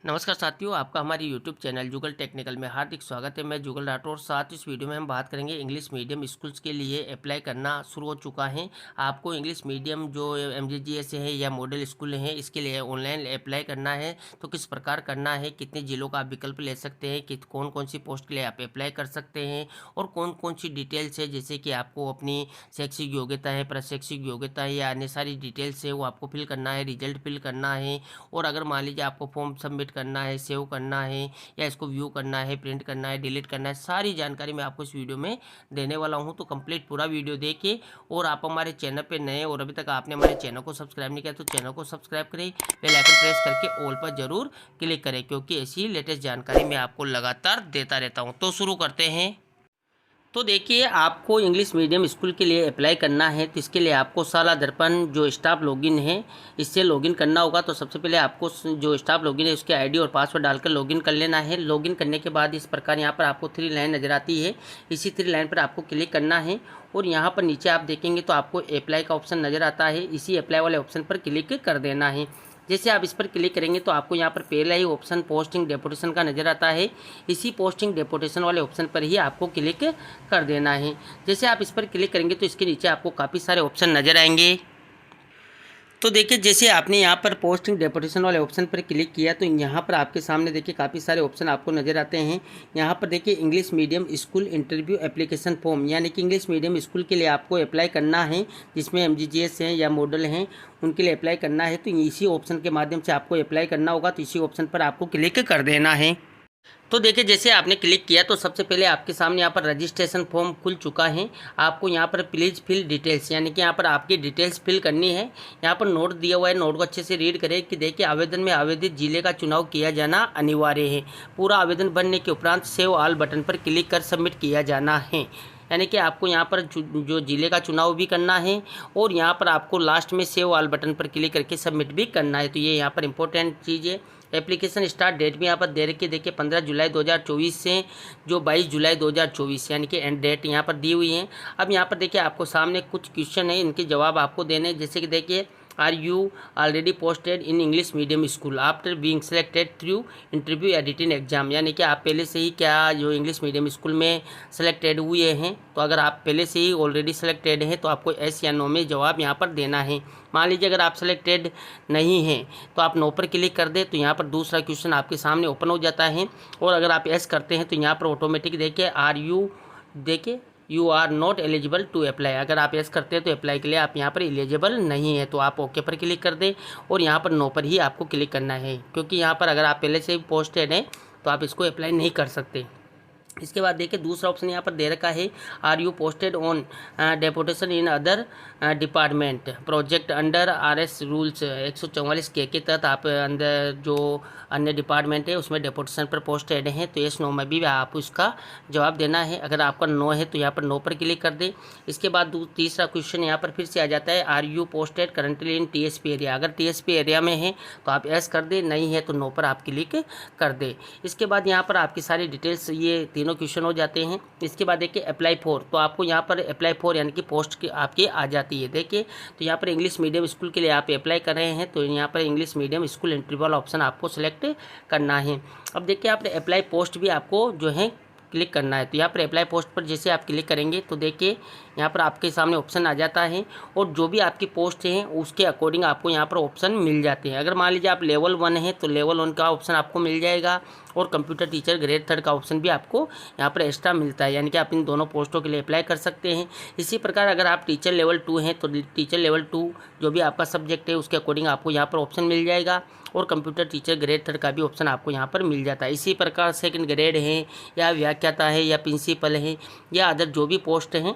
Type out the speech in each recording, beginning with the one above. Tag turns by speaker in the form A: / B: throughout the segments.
A: नमस्कार साथियों, आपका हमारे YouTube चैनल जुगल टेक्निकल में हार्दिक स्वागत है। मैं जुगल राठौर। साथ इस वीडियो में हम बात करेंगे इंग्लिश मीडियम स्कूल्स के लिए अप्लाई करना शुरू हो चुका है। आपको इंग्लिश मीडियम जो MJGS है या मॉडल स्कूल है, इसके लिए ऑनलाइन अप्लाई करना है तो किस प्रकार करना है, कितने जिलों का आप विकल्प ले सकते हैं, कि कौन कौन सी पोस्ट के लिए आप अप्लाई कर सकते हैं और कौन कौन सी डिटेल्स है, जैसे कि आपको अपनी शैक्षिक योग्यता है, प्रशैक्षिक योग्यता है या अन्य सारी डिटेल्स है वो आपको फिल करना है, रिजल्ट फिल करना है। और अगर मान लीजिए आपको फॉर्म सबमिट करना है, सेव करना है या इसको व्यू करना है, प्रिंट करना है, डिलीट करना है, सारी जानकारी मैं आपको इस वीडियो में देने वाला हूं। तो कंप्लीट पूरा वीडियो देखिए। और आप हमारे चैनल पे नए और अभी तक आपने हमारे चैनल को सब्सक्राइब नहीं किया तो चैनल को सब्सक्राइब करें, बेल आइकन प्रेस करके ऑल पर जरूर क्लिक करें, क्योंकि ऐसी लेटेस्ट जानकारी मैं आपको लगातार देता रहता हूँ। तो शुरू करते हैं। तो देखिए, आपको इंग्लिश मीडियम स्कूल के लिए अप्लाई करना है तो इसके लिए आपको साला दर्पण जो स्टाफ लॉगिन है इससे लॉगिन करना होगा। तो सबसे पहले आपको जो स्टाफ लॉगिन है उसके आईडी और पासवर्ड डालकर लॉगिन कर लेना है। लॉगिन करने के बाद इस प्रकार यहाँ पर आपको 3 लाइन नज़र आती है। इसी 3 लाइन पर आपको क्लिक करना है और यहाँ पर नीचे आप देखेंगे तो आपको अप्लाई का ऑप्शन नज़र आता है। इसी अप्लाई वाले ऑप्शन पर क्लिक कर देना है। जैसे आप इस पर क्लिक करेंगे तो आपको यहाँ पर पहला ही ऑप्शन पोस्टिंग डेपुटेशन का नज़र आता है। इसी पोस्टिंग डेपुटेशन वाले ऑप्शन पर ही आपको क्लिक कर देना है। जैसे आप इस पर क्लिक करेंगे तो इसके नीचे आपको काफ़ी सारे ऑप्शन नज़र आएंगे। तो देखिए, जैसे आपने यहाँ पर पोस्टिंग डेपुटेशन वाले ऑप्शन पर क्लिक किया तो यहाँ पर आपके सामने देखिए काफ़ी सारे ऑप्शन आपको नज़र आते हैं। यहाँ पर देखिए English medium school interview application form, यानी कि इंग्लिश मीडियम स्कूल के लिए आपको अप्लाई करना है, जिसमें MJGS हैं या मॉडल हैं उनके लिए अप्लाई करना है। तो इसी ऑप्शन के माध्यम से आपको अप्लाई करना होगा। तो इसी ऑप्शन पर आपको क्लिक कर देना है। तो देखिए, जैसे आपने क्लिक किया तो सबसे पहले आपके सामने यहाँ पर रजिस्ट्रेशन फॉर्म खुल चुका है। आपको यहाँ पर प्लीज़ फिल डिटेल्स, यानी कि यहाँ पर आपकी डिटेल्स फिल करनी है। यहाँ पर नोट दिया हुआ है, नोट को अच्छे से रीड करें कि देखिए आवेदन में आवेदित जिले का चुनाव किया जाना अनिवार्य है। पूरा आवेदन बनने के उपरांत सेव ऑल बटन पर क्लिक कर सबमिट किया जाना है। यानी कि आपको यहाँ पर जो जिले का चुनाव भी करना है और यहाँ पर आपको लास्ट में सेव ऑल बटन पर क्लिक करके सबमिट भी करना है। तो ये यहाँ पर इंपॉर्टेंट चीज़ है। एप्लीकेशन स्टार्ट डेट भी यहाँ पर दे रखी है, देखिए 15 जुलाई 2024 से जो 22 जुलाई 2024, यानी कि एंड डेट यहाँ पर दी हुई है। अब यहाँ पर देखिए आपको सामने कुछ क्वेश्चन है, इनके जवाब आपको देने, जैसे कि देखिए are you already posted in English medium school after being selected through interview या रिटन एग्जाम, यानी कि आप पहले से ही क्या जो इंग्लिश मीडियम स्कूल में सेलेक्टेड हुए हैं। तो अगर आप पहले से ही ऑलरेडी सेलेक्टेड हैं तो आपको एस या नो में जवाब यहाँ पर देना है। मान लीजिए अगर आप सेलेक्टेड नहीं हैं तो आप नो पर क्लिक कर दें तो यहाँ पर दूसरा क्वेश्चन आपके सामने ओपन हो जाता है। और अगर आप एस करते हैं तो यहाँ पर ऑटोमेटिक देखिए आर यू, देखिए you are not eligible to apply. अगर आप एस करते हैं तो अप्लाई के लिए आप यहाँ पर एलिजिबल नहीं है, तो आप ओके पर क्लिक कर दें और यहाँ पर नो पर ही आपको क्लिक करना है, क्योंकि यहाँ पर अगर आप पहले से ही पोस्टेड हैं तो आप इसको अप्लाई नहीं कर सकते। इसके बाद देखिए दूसरा ऑप्शन यहाँ पर दे रखा है, are you posted on deputation in other department project under RS rules 144 के तहत आप अंदर जो अन्य डिपार्टमेंट है उसमें डेपुटेशन पर पोस्टेड हैं। तो यस नो में भी आप उसका जवाब देना है। अगर आपका नो है तो यहाँ पर नो पर क्लिक कर दें। इसके बाद तीसरा क्वेश्चन यहाँ पर फिर से आ जाता है, are you posted currently in TSP area. अगर TSP एरिया में है तो आप यस कर दें, नहीं है तो नो पर आप क्लिक कर दें। इसके बाद यहाँ पर आपकी सारी डिटेल्स ये तीनों क्वेश्चन हो जाते हैं। इसके बाद देखिए अप्लाई फॉर, तो आपको यहाँ पर अप्लाई फॉर यानी कि पोस्ट की आपकी आ जाती है। देखिए तो यहाँ पर इंग्लिश मीडियम स्कूल के लिए आप अप्लाई कर रहे हैं तो यहाँ पर इंग्लिश मीडियम स्कूल इंटरव्यू वाला ऑप्शन आपको सेलेक्ट करना है। अब देखिए आपने अप्लाई पोस्ट भी आपको जो है क्लिक करना है। तो यहाँ पर अप्लाई पोस्ट पर जैसे आप क्लिक करेंगे तो देखिए यहाँ पर आपके सामने ऑप्शन आ जाता है और जो भी आपकी पोस्ट हैं उसके अकॉर्डिंग आपको यहाँ पर ऑप्शन मिल जाते हैं। अगर मान लीजिए आप लेवल 1 है तो लेवल 1 का ऑप्शन आपको मिल जाएगा और कंप्यूटर टीचर ग्रेड 3 का ऑप्शन भी आपको यहाँ पर एक्स्ट्रा मिलता है, यानी कि आप इन दोनों पोस्टों के लिए अप्लाई कर सकते हैं। इसी प्रकार अगर आप टीचर लेवल 2 हैं तो टीचर लेवल 2 जो भी आपका सब्जेक्ट है उसके अकॉर्डिंग आपको यहाँ पर ऑप्शन मिल जाएगा और कंप्यूटर टीचर ग्रेड 3 का भी ऑप्शन आपको यहाँ पर मिल जाता है। इसी प्रकार सेकंड ग्रेड है या व्याख्याता है या प्रिंसिपल है या अदर जो भी पोस्ट हैं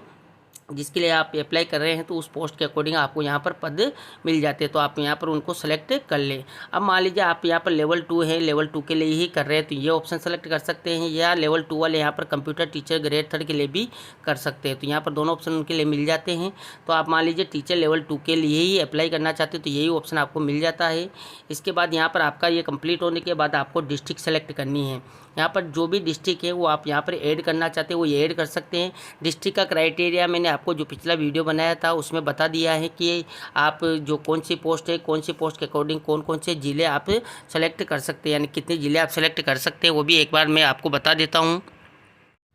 A: जिसके लिए आप अप्लाई कर रहे हैं तो उस पोस्ट के अकॉर्डिंग आपको यहाँ पर पद मिल जाते हैं, तो आप यहाँ पर उनको सेलेक्ट कर लें। अब मान लीजिए आप यहाँ पर लेवल 2 है, लेवल 2 के लिए ही कर रहे हैं तो ये ऑप्शन सेलेक्ट कर सकते हैं, या लेवल 2 वाले यहाँ पर कंप्यूटर टीचर ग्रेड 3 के लिए भी कर सकते हैं। तो यहाँ पर दोनों ऑप्शन उनके लिए मिल जाते हैं। तो आप मान लीजिए टीचर लेवल 2 के लिए ही अप्लाई करना चाहते हैं तो यही ऑप्शन आपको मिल जाता है। इसके बाद यहाँ पर आपका ये कंप्लीट होने के बाद आपको डिस्ट्रिक्ट सेलेक्ट करनी है। यहाँ पर जो भी डिस्ट्रिक्ट है वो आप यहाँ पर ऐड करना चाहते हैं वो ये ऐड कर सकते हैं। डिस्ट्रिक्ट का क्राइटेरिया मैंने आपको जो पिछला वीडियो बनाया था उसमें बता दिया है कि आप जो कौन सी पोस्ट है, कौन सी पोस्ट के अकॉर्डिंग कौन कौन से ज़िले आप सेलेक्ट कर सकते हैं, यानी कितने ज़िले आप सेलेक्ट कर सकते हैं, वो भी एक बार मैं आपको बता देता हूँ।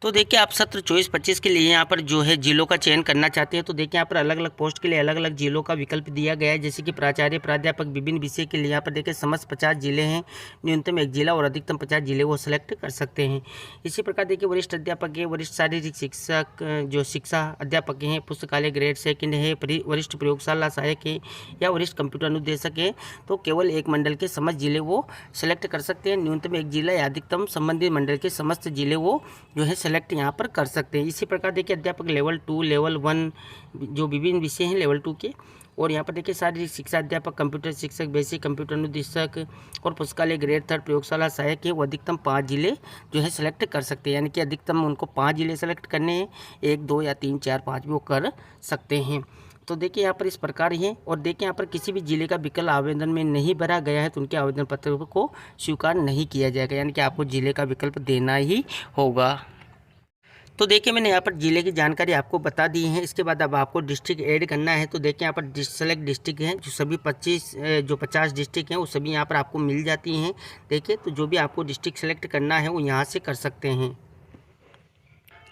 A: तो देखिए आप सत्र 24-25 के लिए यहाँ पर जो है जिलों का चयन करना चाहते हैं तो देखिए यहाँ पर अलग अलग पोस्ट के लिए अलग अलग जिलों का विकल्प दिया गया है। जैसे कि प्राचार्य, प्राध्यापक, विभिन्न विषय के लिए यहाँ पर देखिए समस्त 50 जिले हैं, न्यूनतम 1 जिला और अधिकतम 50 जिले वो सेलेक्ट कर सकते हैं। इसी प्रकार देखिए वरिष्ठ अध्यापक है, वरिष्ठ शारीरिक शिक्षक जो शिक्षा अध्यापक हैं, पुस्तकालय ग्रेड 2 है, वरिष्ठ प्रयोगशाला सहायक है या वरिष्ठ कंप्यूटर अनुदेशक है, तो केवल एक मंडल के समस्त जिले वो सेलेक्ट कर सकते हैं। न्यूनतम 1 जिला या अधिकतम संबंधित मंडल के समस्त जिले वो जो है सेलेक्ट यहाँ पर कर सकते हैं। इसी प्रकार देखिए अध्यापक लेवल 2, लेवल 1 जो विभिन्न विषय हैं लेवल 2 के, और यहाँ पर देखिए शारीरिक शिक्षा अध्यापक, कंप्यूटर शिक्षक, बेसिक कंप्यूटर अनुदेशक और पुस्तकालय ग्रेड 3 प्रयोगशाला सहायक है, वो अधिकतम 5 जिले जो है सेलेक्ट कर सकते हैं। यानी कि अधिकतम उनको 5 जिले सेलेक्ट करने हैं, 1, 2 या 3, 4, 5 भी वो कर सकते हैं। तो देखिए यहाँ पर इस प्रकार ही है। और देखिए यहाँ पर किसी भी जिले का विकल्प आवेदन में नहीं भरा गया है तो उनके आवेदन पत्र को स्वीकार नहीं किया जाएगा, यानी कि आपको जिले का विकल्प देना ही होगा। तो देखिए मैंने यहाँ पर ज़िले की जानकारी आपको बता दी है। इसके बाद अब आपको डिस्ट्रिक्ट ऐड करना है। तो देखिए यहाँ पर सेलेक्ट डिस्ट्रिक्ट हैं जो सभी 50 डिस्ट्रिक्ट हैं वो सभी यहाँ पर आपको मिल जाती हैं। देखिए तो जो भी आपको डिस्ट्रिक्ट सेलेक्ट करना है वो यहाँ से कर सकते हैं।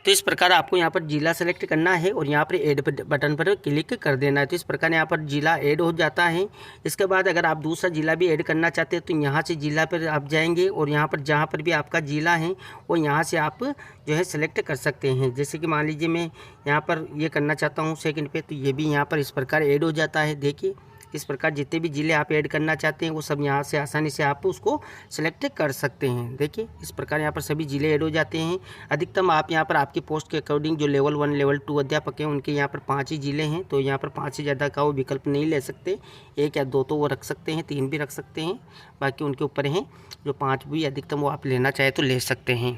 A: तो इस प्रकार आपको यहाँ पर जिला सेलेक्ट करना है और यहाँ पर ऐड बटन पर क्लिक कर देना है। तो इस प्रकार यहाँ पर जिला ऐड हो जाता है। इसके बाद अगर आप दूसरा जिला भी ऐड करना चाहते हैं तो यहाँ से जिला पर आप जाएंगे और यहाँ पर जहाँ पर भी आपका जिला है वो यहाँ से आप जो है सेलेक्ट कर सकते हैं। जैसे कि मान लीजिए मैं यहाँ पर ये करना चाहता हूँ सेकंड पे, तो ये भी यहाँ पर इस प्रकार ऐड हो जाता है। देखिए इस प्रकार जितने भी ज़िले आप ऐड करना चाहते हैं वो सब यहाँ से आसानी से आप उसको सेलेक्ट कर सकते हैं। देखिए इस प्रकार यहाँ पर सभी ज़िले ऐड हो जाते हैं। अधिकतम आप यहाँ पर आपकी पोस्ट के अकॉर्डिंग जो लेवल 1, लेवल 2 अध्यापक हैं उनके यहाँ पर 5 ही ज़िले हैं, तो यहाँ पर 5 से ज़्यादा का वो विकल्प नहीं ले सकते। 1 या 2 तो वो रख सकते हैं, 3 भी रख सकते हैं, बाकी उनके ऊपर हैं। जो 5 भी अधिकतम वो आप लेना चाहे तो ले सकते हैं।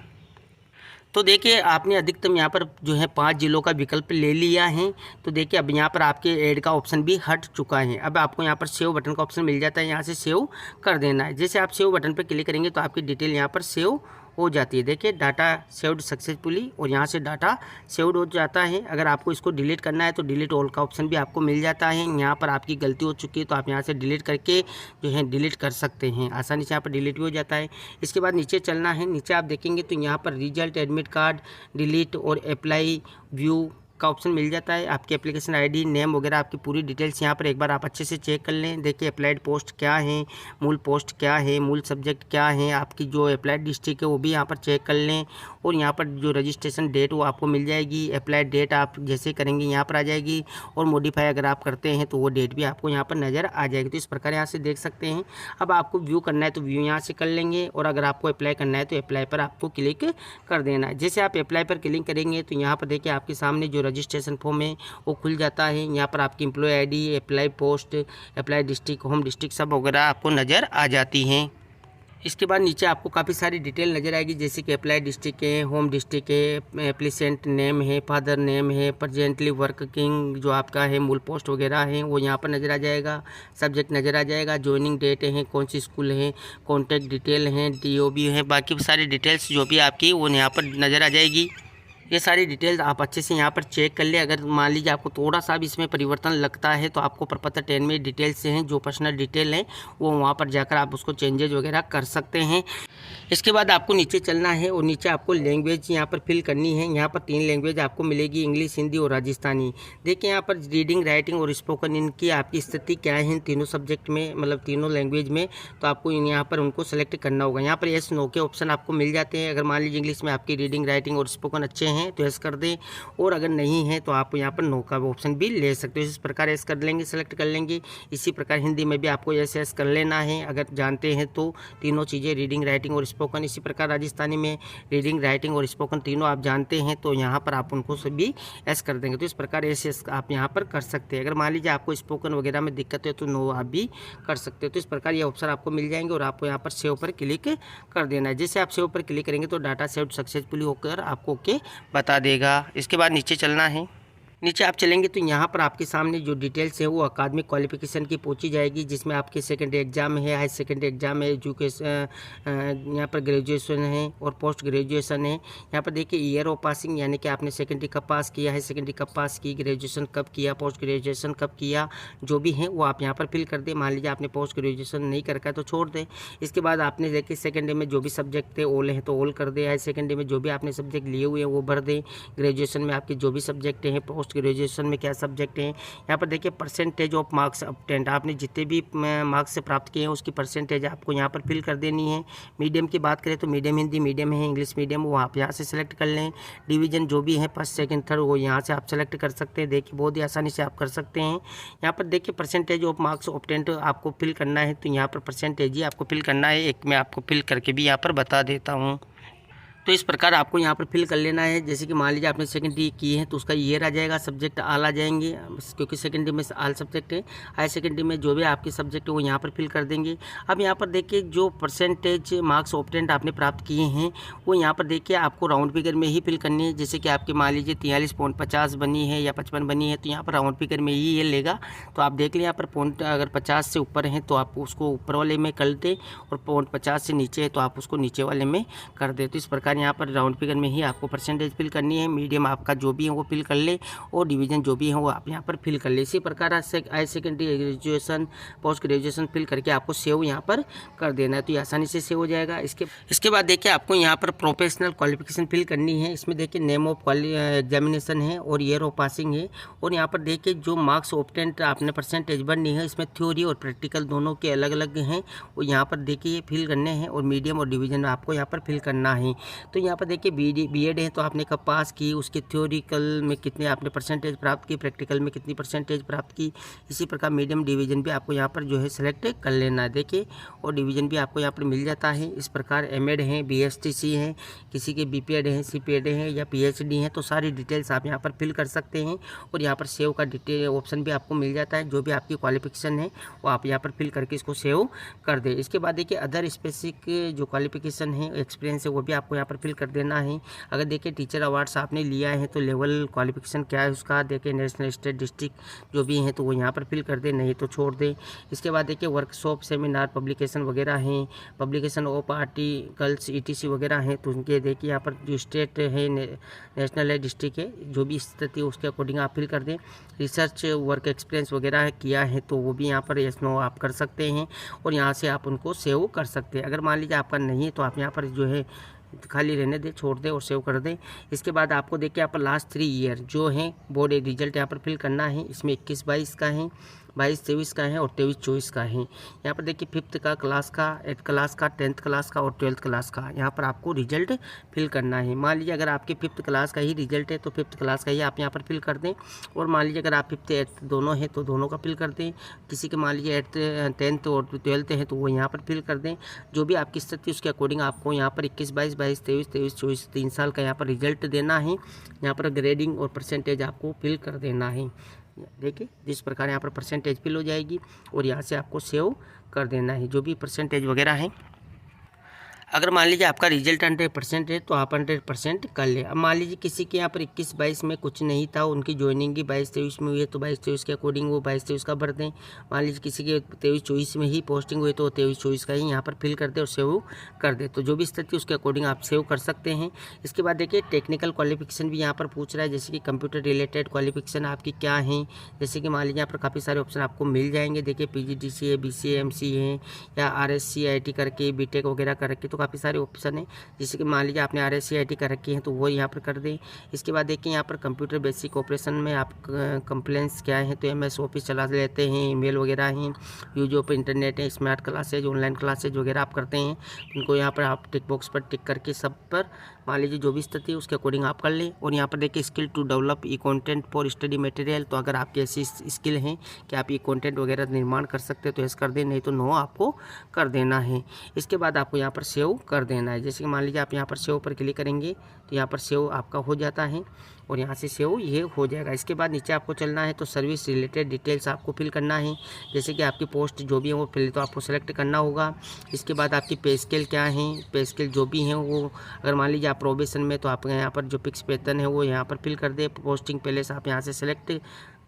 A: तो देखिए आपने अधिकतम यहाँ पर जो है 5 जिलों का विकल्प ले लिया है। तो देखिए अब यहाँ पर आपके ऐड का ऑप्शन भी हट चुका है। अब आपको यहाँ पर सेव बटन का ऑप्शन मिल जाता है, यहाँ से सेव कर देना है। जैसे आप सेव बटन पर क्लिक करेंगे तो आपकी डिटेल यहाँ पर सेव हो जाती है। देखिए डाटा सेव्ड सक्सेसफुली, और यहाँ से डाटा सेव्ड हो जाता है। अगर आपको इसको डिलीट करना है तो डिलीट ऑल का ऑप्शन भी आपको मिल जाता है। यहाँ पर आपकी गलती हो चुकी है तो आप यहाँ से डिलीट करके जो है डिलीट कर सकते हैं, आसानी से यहाँ पर डिलीट भी हो जाता है। इसके बाद नीचे चलना है। नीचे आप देखेंगे तो यहाँ पर रिजल्ट, एडमिट कार्ड, डिलीट और अप्लाई व्यू का ऑप्शन मिल जाता है। आपकी एप्लीकेशन आईडी, नेम वगैरह आपकी पूरी डिटेल्स यहाँ पर एक बार आप अच्छे से चेक कर लें। देखिए अप्लाइड पोस्ट क्या है, मूल पोस्ट क्या है, मूल सब्जेक्ट क्या है, आपकी जो अप्लाइड डिस्ट्रिक्ट है वो भी यहाँ पर चेक कर लें। और यहाँ पर जो रजिस्ट्रेशन डेट वो आपको मिल जाएगी। अप्लाइड डेट आप जैसे करेंगे यहाँ पर आ जाएगी, और मॉडिफाई अगर आप करते हैं तो वो डेट भी आपको यहाँ पर नज़र आ जाएगी। तो इस प्रकार यहाँ से देख सकते हैं। अब आपको व्यू करना है तो व्यू यहाँ से कर लेंगे, और अगर आपको अप्लाई करना है तो अप्लाई पर आपको क्लिक कर देना है। जैसे आप अप्लाई पर क्लिक करेंगे तो यहाँ पर देखिए आपके सामने जो रजिस्ट्रेशन फॉर्म है वो खुल जाता है। यहाँ पर आपकी employ ID, apply post, apply district, home district सब वगैरह आपको नज़र आ जाती हैं। इसके बाद नीचे आपको काफ़ी सारी डिटेल नज़र आएगी, जैसे कि अप्लाई डिस्ट्रिक्ट है, होम डिस्ट्रिक्ट है, एप्लीसेंट नेम है, फादर नेम है, प्रेजेंटली वर्किंग जो आपका है, मूल पोस्ट वगैरह है वो यहाँ पर नज़र आ जाएगा। सब्जेक्ट नज़र आ जाएगा, ज्वाइनिंग डेट है, कौन सी स्कूल है, कॉन्टैक्ट डिटेल है, DOB है, बाकी सारी डिटेल्स जो भी आपकी वो यहाँ पर नज़र आ जाएगी। ये सारी डिटेल्स आप अच्छे से यहाँ पर चेक कर ले। अगर मान लीजिए आपको थोड़ा सा भी इसमें परिवर्तन लगता है तो आपको प्रपत्र 10 में डिटेल्स से हैं जो पर्सनल डिटेल हैं वो वहाँ पर जाकर आप उसको चेंजेज वगैरह कर सकते हैं। इसके बाद आपको नीचे चलना है और नीचे आपको लैंग्वेज यहाँ पर फिल करनी है। यहाँ पर 3 लैंग्वेज आपको मिलेगी, इंग्लिश, हिंदी और राजस्थानी। देखिए यहाँ पर रीडिंग, राइटिंग और स्पोकन इनकी आपकी स्थिति क्या है इन तीनों सब्जेक्ट में, मतलब तीनों लैंग्वेज में, तो आपको यहाँ पर उनको सेलेक्ट करना होगा। यहाँ पर येस नो के ऑप्शन आपको मिल जाते हैं। अगर मान लीजिए इंग्लिश में आपकी रीडिंग, राइटिंग और स्पोकन अच्छे हैं तो यस कर दें, और अगर नहीं है तो आप यहाँ पर नो का ऑप्शन भी ले सकते हो। इस प्रकार यस कर लेंगे, सेलेक्ट कर लेंगे। इसी प्रकार हिंदी में भी आपको यस कर लेना है अगर जानते हैं तो तीनों चीज़ें, रीडिंग, राइटिंग और स्पोकन। इसी प्रकार राजस्थानी में रीडिंग, राइटिंग और स्पोकन तीनों आप जानते हैं तो यहाँ पर आप उनको सभी यस कर देंगे। तो इस प्रकार यस आप यहाँ पर कर सकते हैं। अगर मान लीजिए आपको स्पोकन वगैरह में दिक्कत है तो नो आप भी कर सकते हो। तो इस प्रकार ये ऑप्शन आपको मिल जाएंगे और आपको यहाँ पर सेव पर क्लिक कर देना है। जैसे आप सेव पर क्लिक करेंगे तो डाटा सेव सक्सेसफुली होकर आपको ओके बता देगा। इसके बाद नीचे चलना है। नीचे आप चलेंगे तो यहाँ पर आपके सामने जो डिटेल्स है वो अकादमिक क्वालिफिकेशन की पूछी जाएगी, जिसमें आपके सेकेंडरी एग्जाम है, हाई सेकेंडरी एग्जाम है, एजुकेशन यहाँ पर ग्रेजुएशन है और पोस्ट ग्रेजुएशन है। यहाँ पर देखिए ईयर ऑफ पासिंग, यानी कि आपने सेकेंडरी कब पास किया, हाई सेकेंडरी कब पास की, ग्रेजुएशन कब किया, पोस्ट ग्रेजुएशन कब किया, जो भी है वो आप यहाँ पर फिल कर दें। मान लीजिए आपने पोस्ट ग्रेजुएशन नहीं कर रखा है तो छोड़ दें। इसके बाद आपने देखिए सेकेंडरी में जो भी सब्जेक्ट थे ओल हैं तो ओल कर दें, हाई सेकेंडरी में जो भी आपने सब्जेक्ट लिए हुए हैं वो भर दें, ग्रेजुएशन में आपके जो भी सब्जेक्ट हैं, पोस्ट ग्रेजुएशन में क्या सब्जेक्ट हैं। यहाँ पर देखिए परसेंटेज ऑफ मार्क्स ऑब्टेन्ड, आपने जितने भी मार्क्स से प्राप्त किए हैं उसकी परसेंटेज आपको यहाँ पर फिल कर देनी है। मीडियम की बात करें तो मीडियम हिंदी मीडियम है, इंग्लिश मीडियम वो आप यहाँ से सेलेक्ट कर लें। डिवीजन जो भी है फर्स्ट सेकंड थर्ड वो यहाँ से आप सेलेक्ट कर सकते हैं। देखिए बहुत ही आसानी से आप कर सकते हैं। यहाँ पर देखिए परसेंटेज ऑफ मार्क्स ऑब्टेन्ड आपको फिल करना है, तो यहाँ पर परसेंटेज ही आपको फिल करना है। एक मैं आपको फिल करके भी यहाँ पर बता देता हूँ। तो इस प्रकार आपको यहाँ पर फिल कर लेना है। जैसे कि मान लीजिए आपने सेकेंडरी की है तो उसका ईयर आ जाएगा, सब्जेक्ट आल आ जाएंगे क्योंकि सेकेंडरी में आल सब्जेक्ट है। हाई सेकेंडरी में जो भी आपके सब्जेक्ट है वो यहाँ पर फिल कर देंगे। अब यहाँ पर देखिए जो परसेंटेज मार्क्स ऑब्टेन्ड आपने प्राप्त किए हैं वो यहाँ पर देखिए आपको राउंड फिगर में ही फिल करनी है। जैसे कि आपके मान लीजिए 43.50 बनी है या 55 बनी है तो यहाँ पर राउंड फिगर में ही ये लेगा। तो आप देख लें यहाँ पर पॉइंट अगर 50 से ऊपर है तो आप उसको ऊपर वाले में कर दें और पॉइंट 50 से नीचे है तो आप उसको नीचे वाले में कर दें। तो इस प्रकार यहाँ पर राउंड फिगर में ही आपको परसेंटेज फिल करनी है। मीडियम आपका जो भी है वो फिल कर ले और डिवीजन जो भी है वो आप यहाँ पर फिल कर ले। इसी प्रकार high secondary graduation post graduation fill करके आपको सेव यहाँ पर कर देना है, तो ये आसानी से सेव हो जाएगा। इसके बाद देखिए आपको यहाँ पर प्रोफेशनल क्वालिफिकेशन फिल करनी है। इसमें देखिए नेम ऑफ एग्जामिनेशन है और ईयर ऑफ पासिंग है और यहाँ पर देखिए जो मार्क्स ऑब्टेन्ड आपने परसेंटेज बननी है इसमें थ्योरी और प्रैक्टिकल दोनों के अलग अलग हैं वो यहाँ पर देखिए फिल करने हैं और मीडियम और डिवीजन आपको यहाँ पर फिल करना है। तो यहाँ पर देखिए बीएड है तो आपने कब पास की, उसके थ्योरिकल में कितने आपने परसेंटेज प्राप्त की, प्रैक्टिकल में कितनी परसेंटेज प्राप्त की। इसी प्रकार मीडियम डिवीजन भी आपको यहाँ पर जो है सेलेक्ट कर लेना है। देखिए और डिवीजन भी आपको यहाँ पर मिल जाता है। इस प्रकार एमएड है, बीएसटीसी है, किसी के बीपीएड है, सीपीएड है या पीएचडी है, तो सारी डिटेल्स आप यहाँ पर फिल कर सकते हैं और यहाँ पर सेव का डिटेल ऑप्शन भी आपको मिल जाता है। जो भी आपकी क्वालिफिकेशन है वो आप यहाँ पर फिल करके इसको सेव कर दें। इसके बाद देखिए अदर स्पेसिफिक जो क्वालिफिकेशन है एक्सपीरियंस है वो भी आपको यहाँ पर फिल कर देना है। अगर देखिए टीचर अवार्ड्स आपने लिया है तो लेवल क्वालिफिकेशन क्या है उसका देखिए, नेशनल स्टेट डिस्ट्रिक्ट जो भी हैं तो वो यहाँ पर फिल कर दें, नहीं तो छोड़ दें। इसके बाद देखिए वर्कशॉप सेमिनार पब्लिकेशन वगैरह हैं, पब्लिकेशन ऑफ आर्टिकल्स ईटीसी वगैरह हैं तो उनके देखिए यहाँ पर जो स्टेट है नेशनल है डिस्ट्रिक्ट है जो भी स्थिति उसके अकॉर्डिंग आप फिल कर दें। रिसर्च वर्क एक्सपीरियंस वगैरह किया है तो वो भी यहाँ पर यस नो आप कर सकते हैं और यहाँ से आप उनको सेव कर सकते हैं। अगर मान लीजिए आपका नहीं है तो आप यहाँ पर जो है खाली रहने दें, छोड़ दें और सेव कर दें। इसके बाद आपको देखिए यहाँ पर लास्ट 3 ईयर जो है बोर्ड रिजल्ट यहाँ पर फिल करना है। इसमें 21-22 का है, 22-23 का है और 23-24 का है। यहाँ पर देखिए 5th का क्लास का, 8th क्लास का, 10th क्लास का और 12th क्लास का यहाँ पर आपको रिजल्ट फिल करना है। मान लीजिए अगर आपके 5th क्लास का ही रिजल्ट है तो 5th क्लास का ही आप यहाँ पर फिल कर दें और मान लीजिए अगर आप 5th 8th दोनों है तो दोनों का फिल कर दें। किसी के मान लीजिए 8th 10th और 12th है तो वो यहाँ पर फिल कर दें। जो भी आपकी स्थिति उसके अकॉर्डिंग आपको यहाँ पर 21-22, 22-23, 23-24 3 साल का यहाँ पर रिजल्ट देना है। यहाँ पर ग्रेडिंग और परसेंटेज आपको फिल कर देना है। देखिए जिस प्रकार यहाँ पर परसेंटेज फिल हो जाएगी और यहाँ से आपको सेव कर देना है जो भी परसेंटेज वगैरह है। अगर मान लीजिए आपका रिजल्ट 100% है तो आप 100% कर ले। अब मान लीजिए किसी के यहाँ पर 21-22 में कुछ नहीं था, उनकी ज्वाइनिंग ही 22-23 में हुई है तो 22-23 के अकॉर्डिंग वो 22-23 का भर दें। मान लीजिए किसी के 23-24 में ही पोस्टिंग हुई तो 23-24 का ही यहाँ पर फिल कर दे और सेव कर दे। तो जो भी स्थिति उसके अकॉर्डिंग आप सेव कर सकते हैं। इसके बाद देखिए टेक्निकल क्वालिफिकेशन भी यहाँ पर पूछ रहा है, जैसे कि कंप्यूटर रिलेटेड क्वालिफिकेशन आपकी क्या है। जैसे कि मान लीजिए यहाँ पर काफ़ी सारे ऑप्शन आपको मिल जाएंगे। देखिए PGDC है, BCA MCA है या RSC IT करके BTech वगैरह करके तो काफ़ी सारे ऑप्शन है। जैसे कि मान लीजिए आपने RSC IT कर रखी है तो वो यहाँ पर कर दें। इसके बाद देखिए यहाँ पर कंप्यूटर बेसिक ऑपरेशन में आप कंप्लेंट्स क्या है तो MS ऑफिस चला लेते हैं, ईमेल वगैरह हैं, यूज ऑफ इंटरनेट है, स्मार्ट क्लासेज, ऑनलाइन क्लासेज वगैरह आप करते हैं। उनको यहाँ पर आप टिक बॉक्स पर टिक करके सब पर मान लीजिए जो भी स्थिति है उसके अकॉर्डिंग आप कर लें। और यहाँ पर देखिए skill to develop e content for study material, तो अगर आपकी ऐसी स्किल है कि आप ई कंटेंट वगैरह निर्माण कर सकते हैं तो यस कर दें, नहीं तो नो आपको कर देना है। इसके बाद आपको यहाँ पर सेव सेव कर देना है। जैसे कि मान लीजिए आप यहाँ पर सेव पर क्लिक करेंगे तो यहाँ पर सेव आपका हो जाता है और यहाँ से सेव ये हो जाएगा। इसके बाद नीचे आपको चलना है तो सर्विस रिलेटेड डिटेल्स आपको फिल करना है। जैसे कि आपकी पोस्ट जो भी है वो पहले तो आपको सेलेक्ट करना होगा। इसके बाद आपकी पे स्केल क्या है, पे स्केल जो भी हैं वो, अगर मान लीजिए आप प्रोबेशन में तो आप यहाँ पर जो फिक्स वेतन है वो यहाँ पर फिल कर दे। पोस्टिंग पैलेस आप यहाँ से सेलेक्ट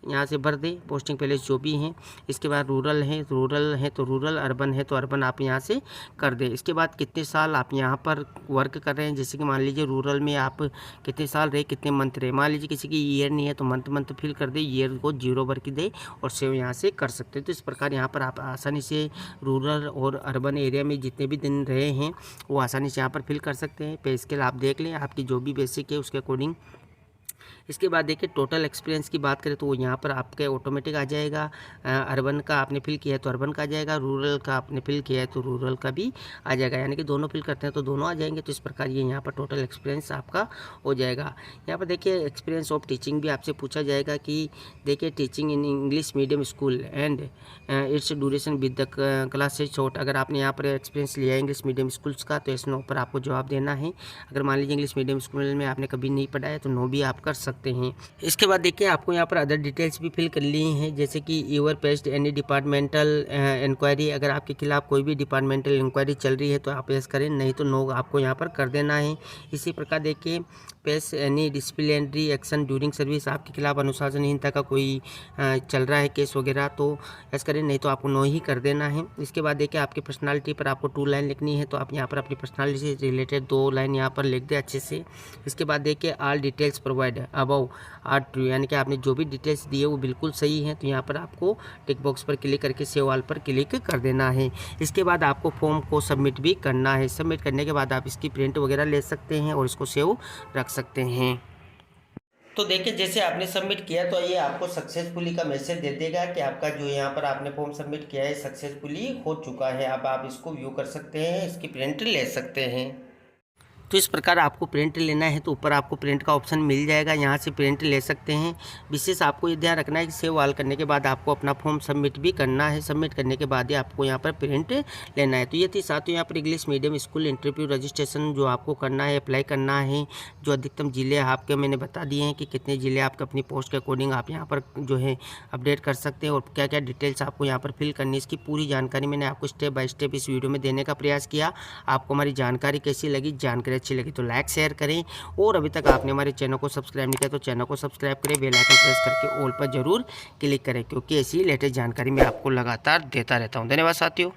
A: यहाँ से भर दे, पोस्टिंग पैलेस जो भी हैं। इसके बाद रूरल है तो रूरल, अर्बन है तो अर्बन आप यहाँ से कर दे। इसके बाद कितने साल आप यहाँ पर वर्क कर रहे हैं, जैसे कि मान लीजिए रूरल में आप कितने साल रहे, कितने मंथ रहे। मान लीजिए किसी की ईयर नहीं है तो मंथ फिल कर दे, ईयर को 0 भर के दे और सेव यहाँ से कर सकते हैं। तो इस प्रकार यहाँ पर आप आसानी से रूरल और अर्बन एरिया में जितने भी दिन रहे हैं वो आसानी से यहाँ पर फिल कर सकते हैं। पे स्केल आप देख लें, आपकी जो भी बेसिक है उसके अकॉर्डिंग। इसके बाद देखिए टोटल एक्सपीरियंस की बात करें तो वो यहाँ पर आपके ऑटोमेटिक आ जाएगा। अर्बन का आपने फिल किया है तो अर्बन का आ जाएगा, रूरल का आपने फिल किया है तो रूरल का भी आ जाएगा, यानी कि दोनों फिल करते हैं तो दोनों आ जाएंगे। तो इस प्रकार ये यहाँ पर टोटल एक्सपीरियंस आपका हो जाएगा। यहाँ पर देखिए एक्सपीरियंस ऑफ टीचिंग भी आपसे पूछा जाएगा कि देखिए teaching in English medium school and it's duration with the class से शॉर्ट। अगर आपने यहाँ पर एक्सपीरियंस लिया है इंग्लिश मीडियम स्कूल्स का तो इस नो पर आपको जवाब देना है। अगर मान लीजिए इंग्लिश मीडियम स्कूल में आपने कभी नहीं पढ़ा है तो नो भी आप कर सकते हैं। इसके बाद देखिए आपको यहाँ पर अदर डिटेल्स भी फिल कर ली हैं, जैसे कि your past any departmental inquiry. अगर आपके खिलाफ कोई भी डिपार्टमेंटल इंक्वायरी चल रही है तो आप यस करें, नहीं तो नो आपको यहाँ पर कर देना है। इसी प्रकार देखिए पेश any disciplinary action during service, आपके खिलाफ अनुशासनहीनता का कोई चल रहा है केस वगैरह तो यस करें, नहीं तो आपको नो ही कर देना है। इसके बाद देखिए आपकी पर्सनालिटी पर आपको 2 लाइन लिखनी है तो आप यहाँ पर अपनी पर्सनालिटी से रिलेटेड 2 लाइन यहाँ पर लिख दें अच्छे से। इसके बाद देखिए all details provide above are true, यानी कि आपने जो भी डिटेल्स दी है वो बिल्कुल सही है। तो यहाँ पर आपको टिक बॉक्स पर क्लिक करके सेव ऑल पर क्लिक कर देना है। इसके बाद आपको फॉर्म को सबमिट भी करना है। सबमिट करने के बाद आप इसकी प्रिंट वगैरह ले सकते हैं और इसको सेव रख सकते हैं। तो देखिए जैसे आपने सबमिट किया तो ये आपको सक्सेसफुली का मैसेज दे देगा कि आपका जो यहाँ पर आपने फॉर्म सबमिट किया है सक्सेसफुली हो चुका है। अब आप इसको व्यू कर सकते हैं, इसकी प्रिंट ले सकते हैं। तो इस प्रकार आपको प्रिंट लेना है तो ऊपर आपको प्रिंट का ऑप्शन मिल जाएगा, यहाँ से प्रिंट ले सकते हैं। विशेष आपको ये ध्यान रखना है कि सेव ऑल करने के बाद आपको अपना फॉर्म सबमिट भी करना है। सबमिट करने के बाद ही आपको यहाँ पर प्रिंट लेना है। तो ये थी साथियों यहाँ पर English medium school interview registration जो आपको करना है, अप्लाई करना है। जो अधिकतम ज़िले आपके मैंने बता दिए हैं कि कितने ज़िले आपके अपनी पोस्ट के अकॉर्डिंग आप यहाँ पर जो है अपडेट कर सकते हैं और क्या क्या डिटेल्स आपको यहाँ पर फिल करनी है, इसकी पूरी जानकारी मैंने आपको स्टेप बाय स्टेप इस वीडियो में देने का प्रयास किया। आपको हमारी जानकारी कैसी लगी, जानकारी अच्छी लगी तो लाइक शेयर करें और अभी तक आपने हमारे चैनल को सब्सक्राइब नहीं किया तो चैनल को सब्सक्राइब करें, बेल आइकन प्रेस करके ऑल पर जरूर क्लिक करें, क्योंकि ऐसी लेटेस्ट जानकारी मैं आपको लगातार देता रहता हूं। धन्यवाद साथियों।